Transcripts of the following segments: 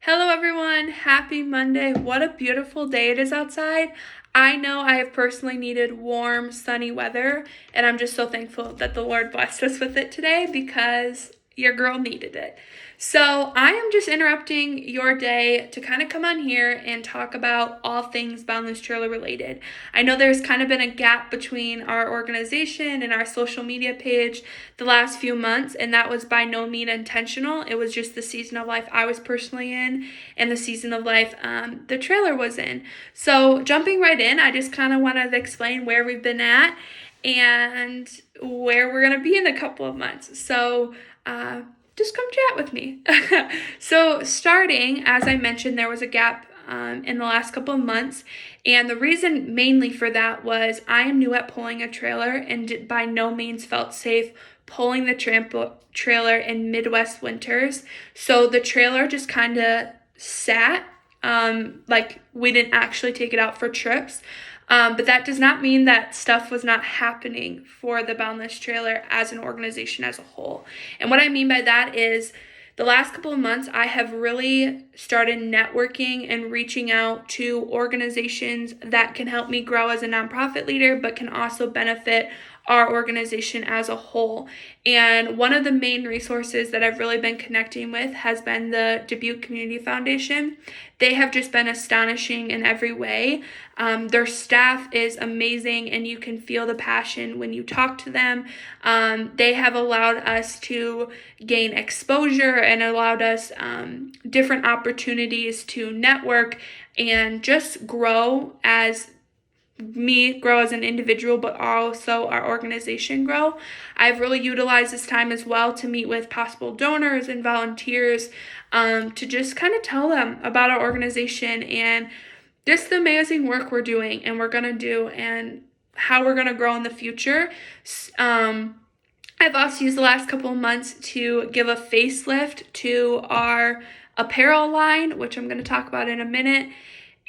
Hello, everyone. Happy Monday. What a beautiful day it is outside. I know I have personally needed warm, sunny weather, and I'm just so thankful that the Lord blessed us with it today because your girl needed it. So, I am just interrupting your day to kind of come on here and talk about all things Boundless Trailer related. I know there's kind of been a gap between our organization and our social media page the last few months, and that was by no means intentional. It was just the season of life I was personally in and the season of life the trailer was in. So, jumping right in, I just kind of want to explain where we've been at and where we're going to be in a couple of months. So, just come chat with me. So, starting, as I mentioned, there was a gap in the last couple of months. And the reason mainly for that was I am new at pulling a trailer and by no means felt safe pulling the trailer in Midwest winters. So the trailer just kind of sat, like we didn't actually take it out for trips. But that does not mean that stuff was not happening for the Boundless trailer as an organization as a whole. And what I mean by that is the last couple of months, I have really started networking and reaching out to organizations that can help me grow as a nonprofit leader, but can also benefit our organization as a whole. And one of the main resources that I've really been connecting with has been the Dubuque Community Foundation. They have just been astonishing in every way. Their staff is amazing, and you can feel the passion when you talk to them. They have allowed us to gain exposure and allowed us different opportunities to network and just grow as an individual, but also our organization grow. I've really utilized this time as well to meet with possible donors and volunteers to just kind of tell them about our organization and just the amazing work we're doing and we're going to do and how we're going to grow in the future. I've also used the last couple of months to give a facelift to our apparel line, which I'm going to talk about in a minute.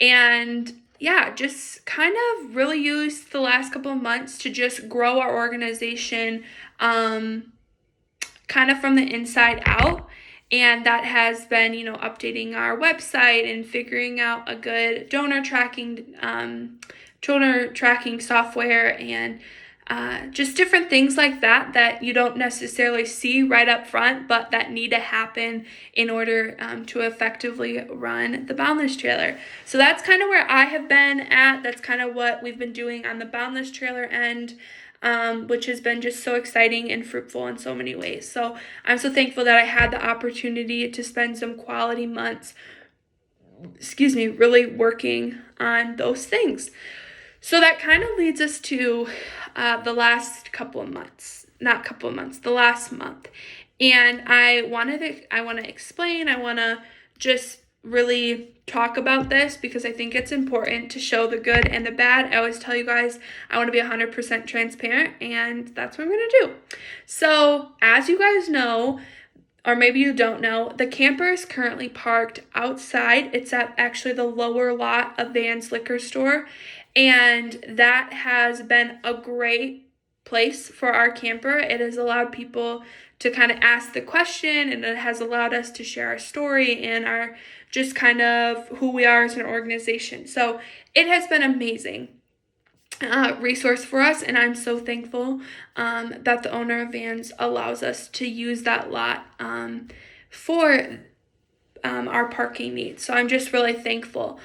And yeah, just kind of really used the last couple of months to just grow our organization kind of from the inside out. And that has been, updating our website and figuring out a good donor tracking software and just different things like that you don't necessarily see right up front, but that need to happen in order to effectively run the Boundless trailer. So that's kind of where I have been at. That's kind of what we've been doing on the Boundless trailer end, which has been just so exciting and fruitful in so many ways. So I'm so thankful that I had the opportunity to spend some quality months, really working on those things. So that kind of leads us to the last the last month. And I want to explain, I want to just really talk about this because I think it's important to show the good and the bad. I always tell you guys, I want to be 100% transparent, and that's what I'm going to do. So, as you guys know, or maybe you don't know, the camper is currently parked outside. It's at actually the lower lot of Van's Liquor Store, and that has been a great place for our camper. It has allowed people to kind of ask the question, and it has allowed us to share our story and our just kind of who we are as an organization. So it has been amazing resource for us, and I'm so thankful that the owner of Vans allows us to use that lot for our parking needs. So I'm just really thankful.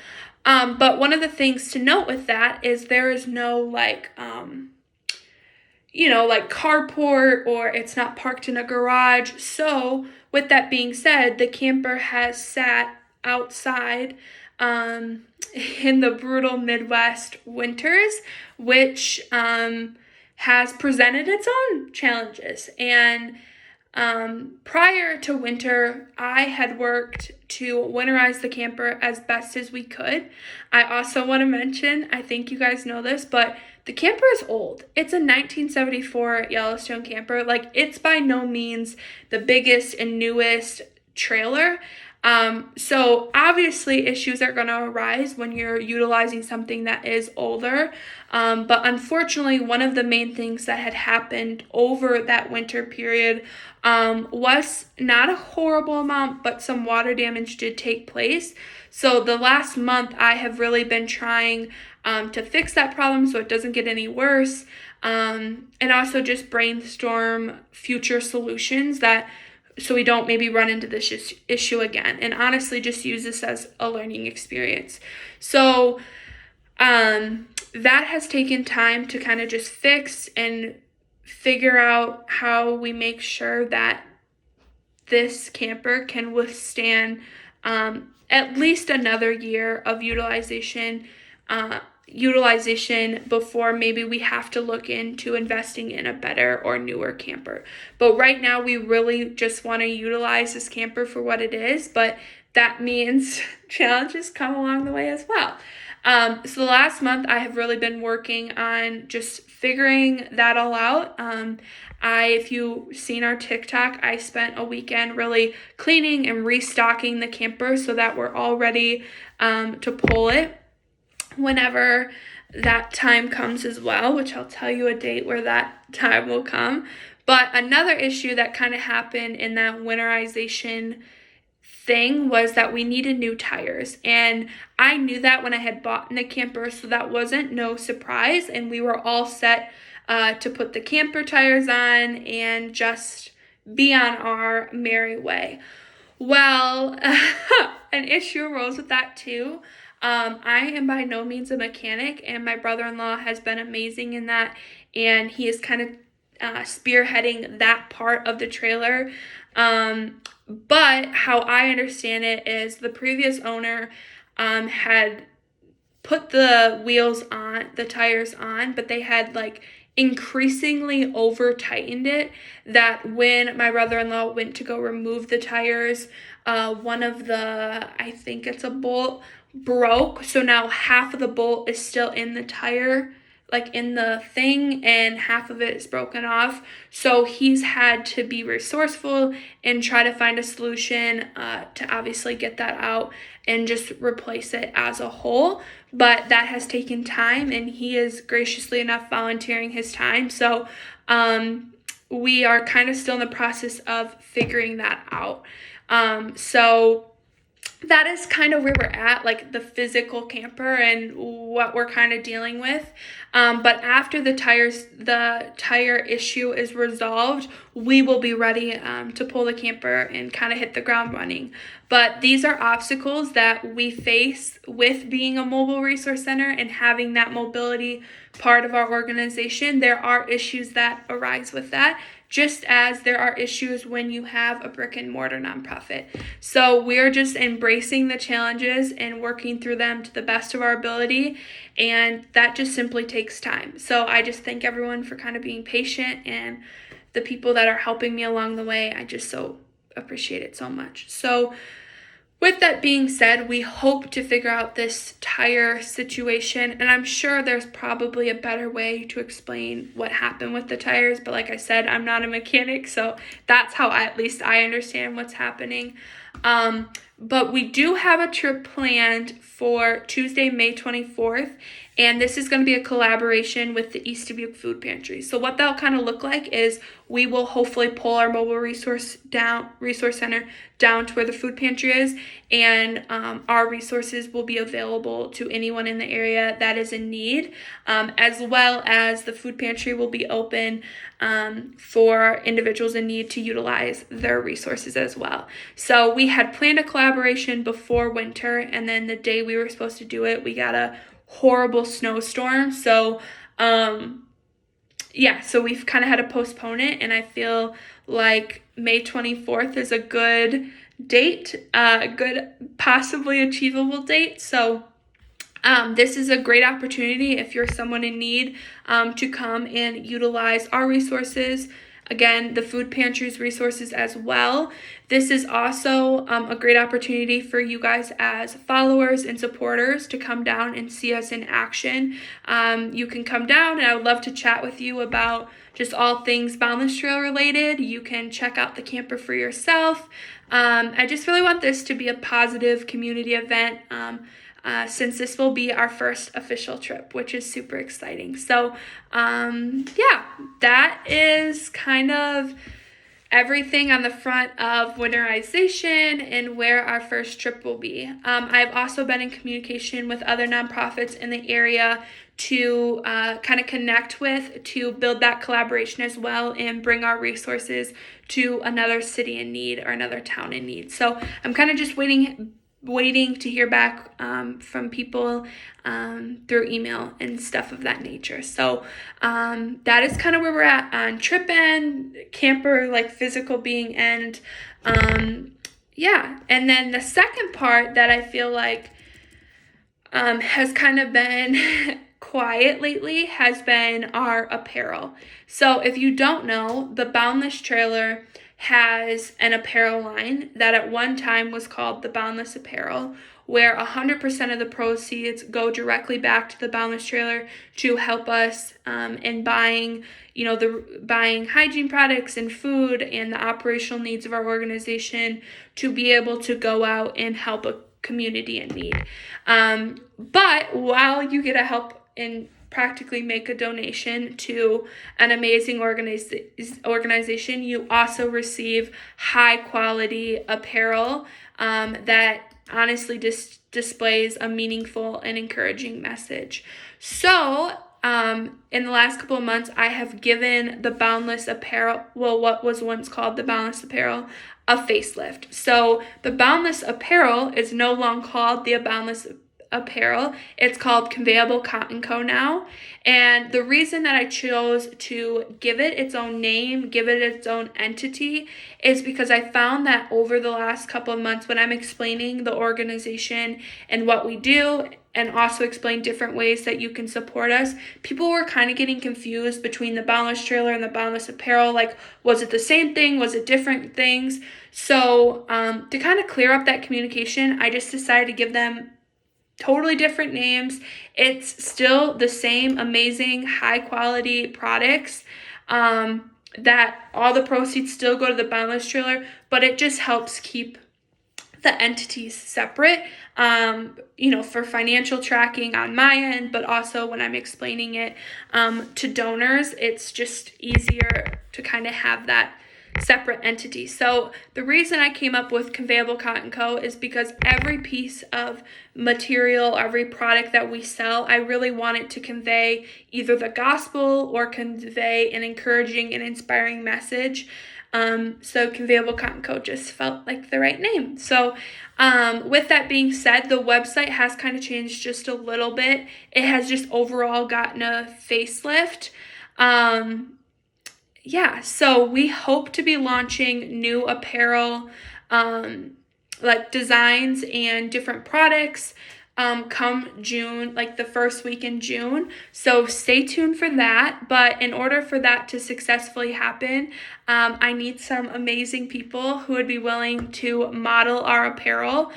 But one of the things to note with that is there is no like carport, or it's not parked in a garage. So with that being said, the camper has sat outside in the brutal Midwest winters, which has presented its own challenges. And prior to winter, I had worked to winterize the camper as best as we could. I also want to mention, I think you guys know this, but the camper is old. It's a 1974 Yellowstone camper. Like, it's by no means the biggest and newest trailer. So obviously issues are going to arise when you're utilizing something that is older. But unfortunately, one of the main things that had happened over that winter period was not a horrible amount, but some water damage did take place. So the last month, I have really been trying to fix that problem so it doesn't get any worse, and also just brainstorm future solutions that so we don't maybe run into this issue again, and honestly just use this as a learning experience. So that has taken time to kind of just fix and figure out how we make sure that this camper can withstand at least another year of utilization before maybe we have to look into investing in a better or newer camper. But right now we really just want to utilize this camper for what it is, but that means challenges come along the way as well. So the last month I have really been working on just figuring that all out. If you've seen our TikTok, I spent a weekend really cleaning and restocking the camper so that we're all ready to pull it whenever that time comes as well, which I'll tell you a date where that time will come. But another issue that kind of happened in that winterization thing was that we needed new tires, and I knew that when I had bought in the camper, so that wasn't no surprise, and we were all set to put the camper tires on and just be on our merry way. Well, an issue arose with that too. I am by no means a mechanic, and my brother-in-law has been amazing in that, and he is kind of spearheading that part of the trailer. But how I understand it is the previous owner had put the wheels on, the tires on, but they had like increasingly over tightened it, that when my brother-in-law went to go remove the tires, one of the, I think it's a bolt, broke. So now half of the bolt is still in the tire, like in the thing, and half of it is broken off. So he's had to be resourceful and try to find a solution to obviously get that out and just replace it as a whole. But that has taken time, and he is graciously enough volunteering his time. So we are kind of still in the process of figuring that out. So that is kind of where we're at, like the physical camper and what we're kind of dealing with. But after the tire issue is resolved, we will be ready to pull the camper and kind of hit the ground running. But these are obstacles that we face with being a mobile resource center and having that mobility part of our organization. There are issues that arise with that, just as there are issues when you have a brick and mortar nonprofit. So we're just embracing the challenges and working through them to the best of our ability, and that just simply takes time. So I just thank everyone for kind of being patient, and the people that are helping me along the way. I just so appreciate it so much. So with that being said, we hope to figure out this tire situation, and I'm sure there's probably a better way to explain what happened with the tires, but like I said, I'm not a mechanic, so that's how at least I understand what's happening. But we do have a trip planned for Tuesday, May 24th, and this is going to be a collaboration with the East Dubuque Food Pantry. So what that'll kind of look like is we will hopefully pull our mobile resource center down to where the food pantry is, and our resources will be available to anyone in the area that is in need, as well as the food pantry will be open for individuals in need to utilize their resources as well. So we had planned a collaboration before winter, and then the day we were supposed to do it, we got a horrible snowstorm. So so we've kind of had to postpone it, and I feel like May 24th is a good date, a good possibly achievable date. So this is a great opportunity if you're someone in need to come and utilize our resources. Again, the food pantry's resources as well. This is also a great opportunity for you guys as followers and supporters to come down and see us in action. You can come down, and I would love to chat with you about just all things Boundless Trail related. You can check out the camper for yourself. I just really want this to be a positive community event, since this will be our first official trip, which is super exciting. So, yeah, that is kind of everything on the front of winterization and where our first trip will be. I've also been in communication with other nonprofits in the area to kind of connect with, to build that collaboration as well and bring our resources to another city in need or another town in need. So I'm kind of just waiting to hear back from people through email and stuff of that nature. So that is kind of where we're at on trip end, camper, like physical being end. Yeah. And then the second part that I feel like has kind of been quiet lately has been our apparel. So if you don't know, the Boundless trailer has an apparel line that at one time was called the Boundless Apparel, where 100% of the proceeds go directly back to the Boundless trailer to help us in buying, buying hygiene products and food and the operational needs of our organization to be able to go out and help a community in need. But while you get to help and practically make a donation to an amazing organization, you also receive high quality apparel that honestly displays a meaningful and encouraging message. So in the last couple of months, I have given the Boundless apparel, what was once called the Boundless apparel, a facelift. So the Boundless apparel is no longer called the Boundless apparel. It's called Conveyable Cotton Co. now. And the reason that I chose to give it its own name, give it its own entity, is because I found that over the last couple of months when I'm explaining the organization and what we do, and also explain different ways that you can support us, people were kind of getting confused between the Boundless trailer and the Boundless apparel. Like, was it the same thing? Was it different things? So to kind of clear up that communication, I just decided to give them totally different names. It's still the same amazing high quality products that all the proceeds still go to the Boundless trailer, but it just helps keep the entities separate, for financial tracking on my end, but also when I'm explaining it to donors, it's just easier to kind of have that separate entity. So the reason I came up with Conveyable Cotton Co. is because every piece of material, every product that we sell, I really want it to convey either the gospel or convey an encouraging and inspiring message. So Conveyable Cotton Co. just felt like the right name. So with that being said, the website has kind of changed just a little bit. It has just overall gotten a facelift. So we hope to be launching new apparel, like designs and different products, come June, like the first week in June. So stay tuned for that. But in order for that to successfully happen, I need some amazing people who would be willing to model our apparel,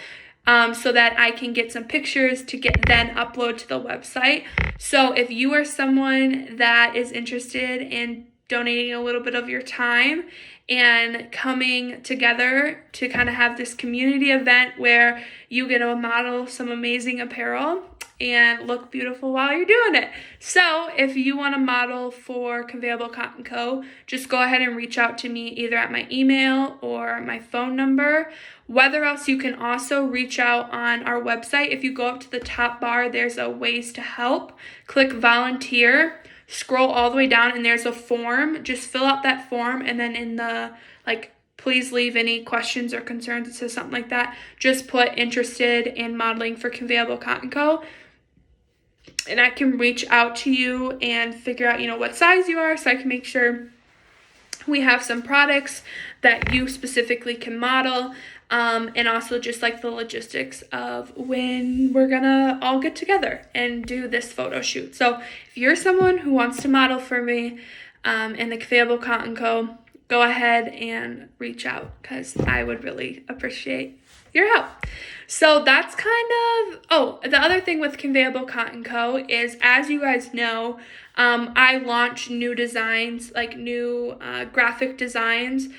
so that I can get some pictures to then upload to the website. So if you are someone that is interested in donating a little bit of your time and coming together to kind of have this community event where you get to model some amazing apparel and look beautiful while you're doing it. So if you want to model for Conveyable Cotton Co., just go ahead and reach out to me either at my email or my phone number. Whether else, you can also reach out on our website. If you go up to the top bar, there's a ways to help. Click volunteer. Scroll all the way down and there's a form. Just fill out that form, and then in the please leave any questions or concerns, it says something like that. Just put interested in modeling for Conveyable Cotton Co. And I can reach out to you and figure out, what size you are, so I can make sure we have some products that you specifically can model. And also just like the logistics of when we're gonna all get together and do this photo shoot. So if you're someone who wants to model for me in the Conveyable Cotton Co., go ahead and reach out, because I would really appreciate your help. So that's kind of, the other thing with Conveyable Cotton Co. is, as you guys know, I launch new designs, like new graphic designs,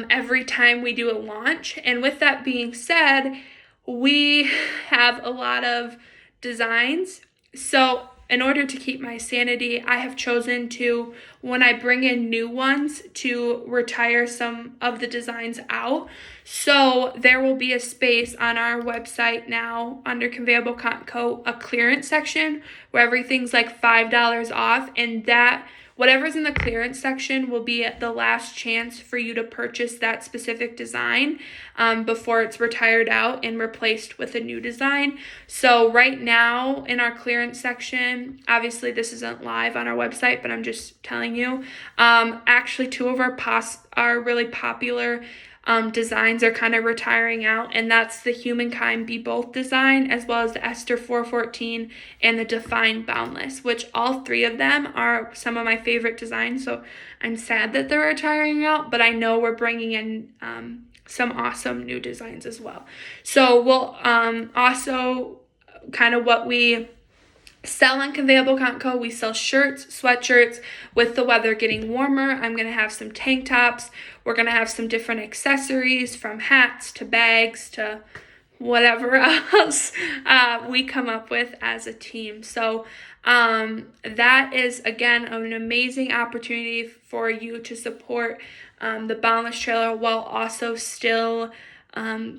every time we do a launch. And with that being said, we have a lot of designs. So in order to keep my sanity, I have chosen to, when I bring in new ones, to retire some of the designs out. So there will be a space on our website now under Conveyable Cotton Co., a clearance section where everything's like $5 off, and that whatever's in the clearance section will be the last chance for you to purchase that specific design before it's retired out and replaced with a new design. So right now in our clearance section, obviously this isn't live on our website, but I'm just telling you, actually two of our really popular designs are kind of retiring out, and that's the Humankind Be Both design, as well as the Esther 414 and the Define Boundless, which all three of them are some of my favorite designs. So I'm sad that they're retiring out, but I know we're bringing in some awesome new designs as well. So we'll also kind of what we sell on Conveyable Cotton Co. We sell shirts, sweatshirts. With the weather getting warmer, I'm going to have some tank tops. We're going to have some different accessories, from hats to bags to whatever else we come up with as a team. So that is, again, an amazing opportunity for you to support the Boundless trailer while also still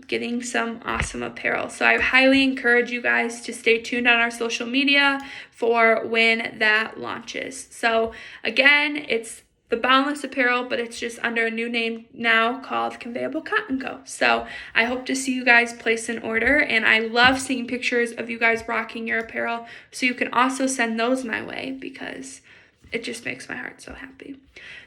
getting some awesome apparel. So I highly encourage you guys to stay tuned on our social media for when that launches. So again, it's the Boundless apparel, but it's just under a new name now called Conveyable Cotton Co. So I hope to see you guys place an order, and I love seeing pictures of you guys rocking your apparel, so you can also send those my way because it just makes my heart so happy.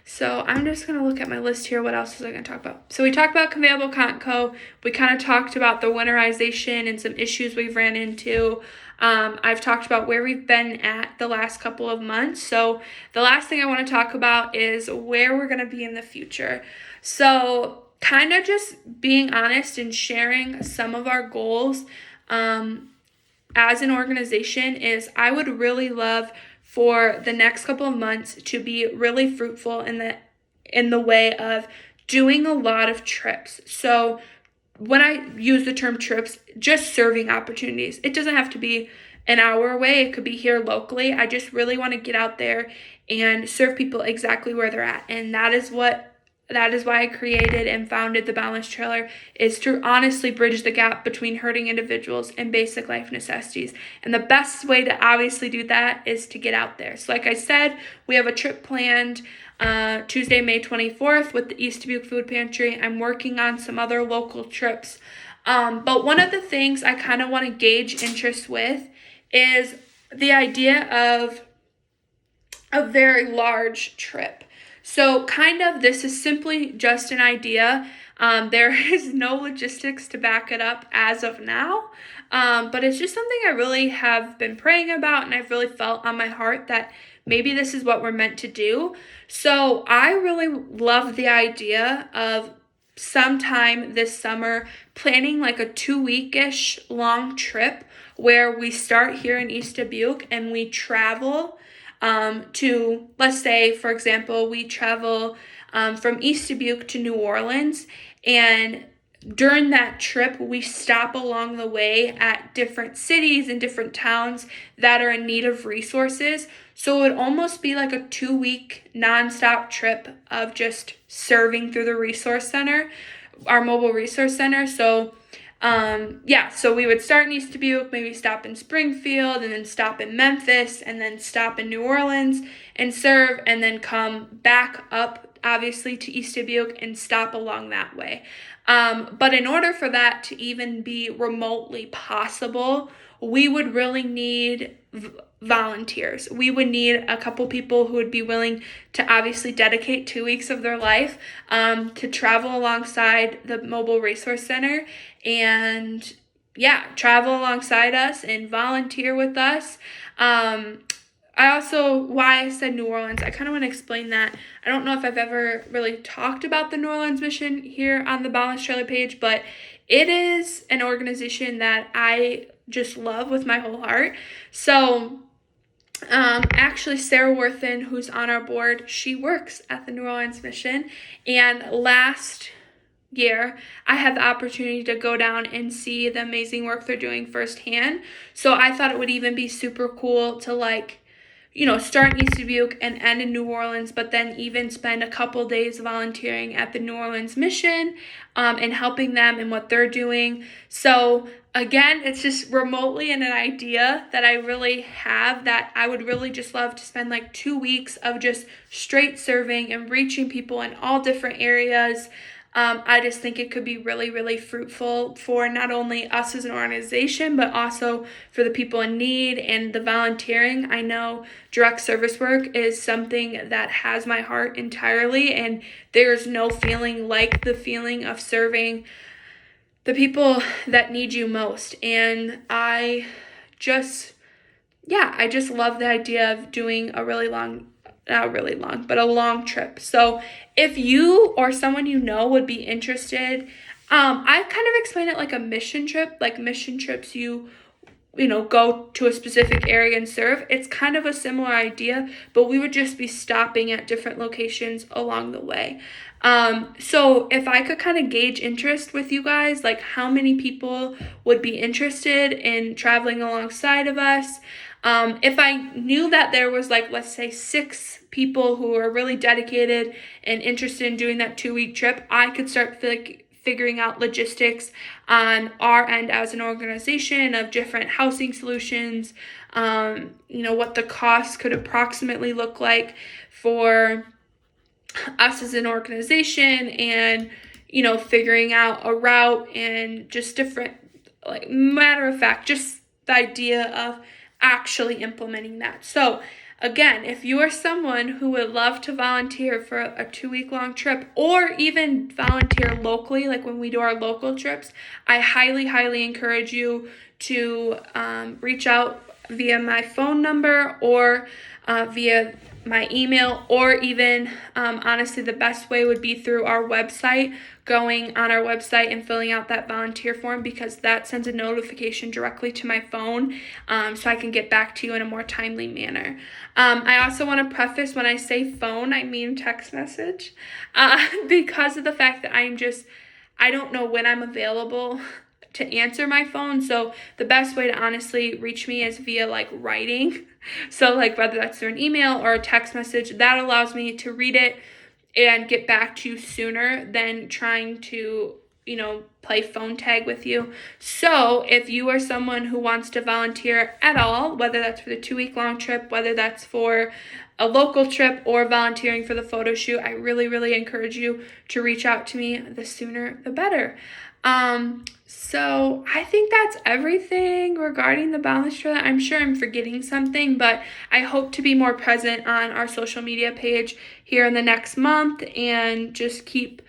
So I'm just going to look at my list here. What else was I going to talk about? So we talked about Conveyable Cotton Co. We kind of talked about the winterization and some issues we've ran into. I've talked about where we've been at the last couple of months. So the last thing I want to talk about is where we're going to be in the future. So kind of just being honest and sharing some of our goals as an organization is I would really love for the next couple of months to be really fruitful in the way of doing a lot of trips. So when I use the term trips, just serving opportunities. It doesn't have to be an hour away. It could be here locally. I just really want to get out there and serve people exactly where they're at. And that is why I created and founded the Boundless Trailer, is to honestly bridge the gap between hurting individuals and basic life necessities. And the best way to obviously do that is to get out there. So like I said, we have a trip planned Tuesday, May 24th with the East Dubuque Food Pantry. I'm working on some other local trips. But one of the things I kind of want to gauge interest with is the idea of a very large trip. So kind of this is simply just an idea. There is no logistics to back it up as of now. But it's just something I really have been praying about, and I've really felt on my heart that maybe this is what we're meant to do. So I really love the idea of sometime this summer planning like a 2-week-ish long trip where we start here in East Dubuque and we travel to, let's say, for example, we travel from East Dubuque to New Orleans, and during that trip, we stop along the way at different cities and different towns that are in need of resources. So it would almost be like a 2-week nonstop trip of just serving through the resource center, our mobile resource center. So so we would start in East Dubuque, maybe stop in Springfield, and then stop in Memphis, and then stop in New Orleans and serve, and then come back up, obviously, to East Dubuque and stop along that way. But in order for that to even be remotely possible, we would really need volunteers. We would need a couple people who would be willing to obviously dedicate 2 weeks of their life to travel alongside the Mobile Resource Center and travel alongside us and volunteer with us. Why I said New Orleans, I kind of want to explain that. I don't know if I've ever really talked about the New Orleans mission here on the Boundless Trailer page, but it is an organization that I just love with my whole heart. So Actually, Sarah Worthen, who's on our board, she works at the New Orleans mission. And last year, I had the opportunity to go down and see the amazing work they're doing firsthand. So I thought it would even be super cool to start in East Dubuque and end in New Orleans, but then even spend a couple days volunteering at the New Orleans mission and helping them in what they're doing. So again, it's just remotely an idea that I really have, that I would really just love to spend like 2 weeks of just straight serving and reaching people in all different areas. I just think it could be really, really fruitful for not only us as an organization, but also for the people in need and the volunteering. I know direct service work is something that has my heart entirely, and there's no feeling like the feeling of serving the people that need you most. And I just love the idea of doing a really long, not really long, but a long trip. So if you or someone you know would be interested, I kind of explain it like a mission trip. Like mission trips, you go to a specific area and serve. It's kind of a similar idea, but we would just be stopping at different locations along the way. So if I could kind of gauge interest with you guys, like how many people would be interested in traveling alongside of us. If I knew that there was let's say 6 people who are really dedicated and interested in doing that 2-week trip, I could start figuring out logistics on our end as an organization of different housing solutions, what the cost could approximately look like for us as an organization, and, figuring out a route and just different, matter of fact, just the idea of actually implementing that. So again, if you are someone who would love to volunteer for a 2-week-long trip, or even volunteer locally, like when we do our local trips, I highly, highly encourage you to reach out via my phone number or via my email, or even honestly the best way would be through our website, going on our website and filling out that volunteer form, because that sends a notification directly to my phone, so I can get back to you in a more timely manner. I also want to preface, when I say phone, I mean text message, because of the fact that I don't know when I'm available to answer my phone. So the best way to honestly reach me is via writing. So whether that's through an email or a text message, that allows me to read it and get back to you sooner than trying to, play phone tag with you. So if you are someone who wants to volunteer at all, whether that's for the 2-week-long trip, whether that's for a local trip or volunteering for the photo shoot, I really, really encourage you to reach out to me. The sooner, the better. So I think that's everything regarding the Boundless trailer. I'm sure I'm forgetting something, but I hope to be more present on our social media page here in the next month, and just keep,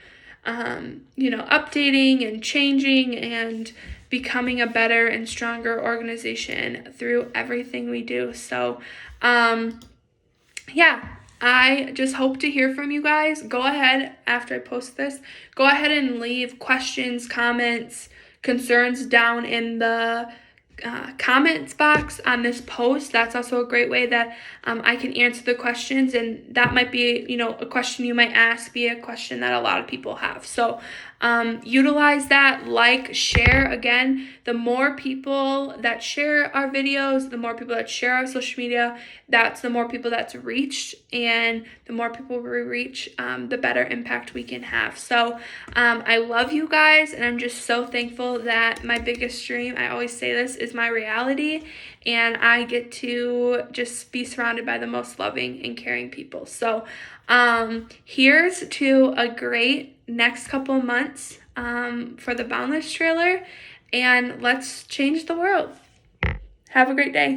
updating and changing and becoming a better and stronger organization through everything we do. So, I just hope to hear from you guys. Go ahead, after I post this, go ahead and leave questions, comments, concerns down in the comments box on this post. That's also a great way that I can answer the questions, and that might be, a question you might ask be a question that a lot of people have. So utilize that, share. Again, the more people that share our videos, the more people that share our social media, that's the more people that's reached, and the more people we reach, the better impact we can have. So I love you guys, and I'm just so thankful that my biggest dream, I always say this, is my reality, and I get to just be surrounded by the most loving and caring people. So here's to a great next couple of months for the Boundless trailer, and let's change the world. Have a great day.